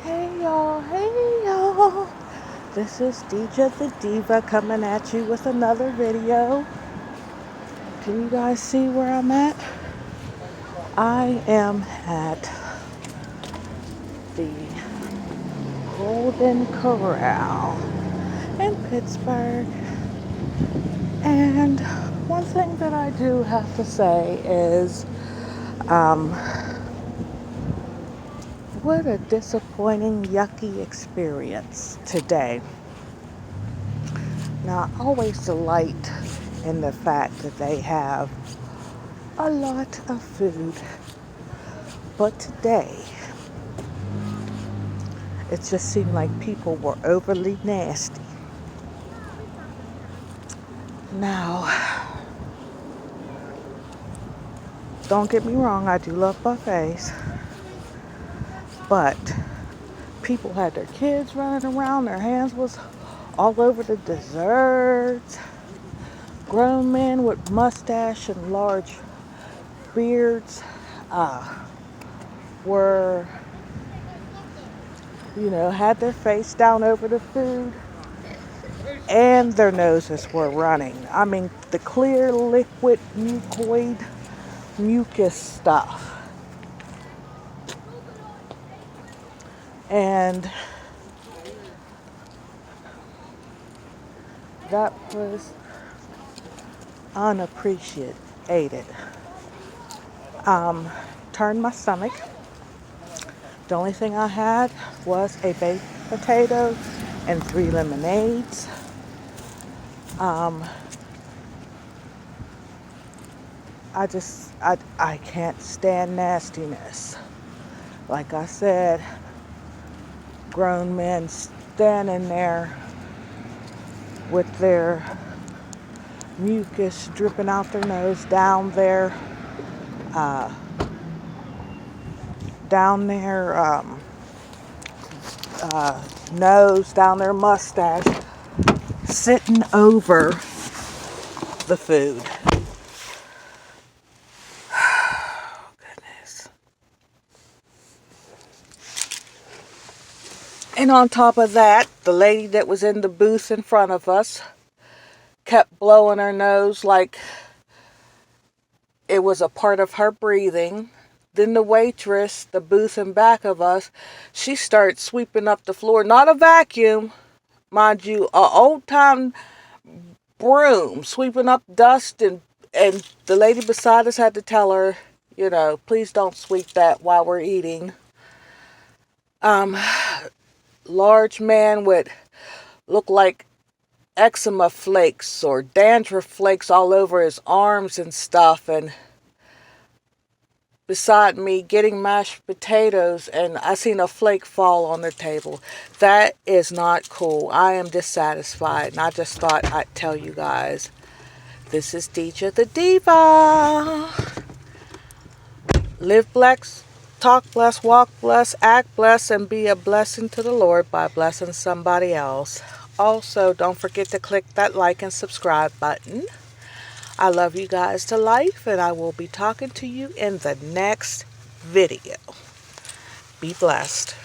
Hey y'all, this is Deja the Diva coming at you with another video. Can you guys see where I'm at? I am at the Golden Corral in Pittsburgh. And one thing that I do have to say is, what a disappointing, yucky experience today. Now, I always delight in the fact that they have a lot of food, but today it just seemed like people were overly nasty. Now, don't get me wrong, I do love buffets, but people had their kids running around, their hands was all over the desserts. Grown men with mustache and large beards were, had their face down over the food, and their noses were running. I mean, the clear, liquid, mucus stuff. And that was unappreciated. Turned my stomach. The only thing I had was a baked potato and 3 lemonades. I can't stand nastiness. Like I said, grown men standing there with their mucus dripping out their nose, down their nose, down their mustache, sitting over the food. Oh, goodness. And on top of that, the lady that was in the booth in front of us kept blowing her nose like it was a part of her breathing. Then the waitress, the booth in back of us, she started sweeping up the floor. Not a vacuum, mind you, a old-time broom, sweeping up dust, and the lady beside us had to tell her, please don't sweep that while we're eating. Large man would look like eczema flakes or dandruff flakes all over his arms and stuff, and beside me getting mashed potatoes, and I seen a flake fall on the table. That is not cool. I am dissatisfied, and I just thought I'd tell you guys. This is Deja the Diva. Live blessed, talk blessed, walk blessed, act blessed, and be a blessing to the Lord by blessing somebody else. Also, don't forget to click that like and subscribe button. I love you guys to life, and I will be talking to you in the next video. Be blessed.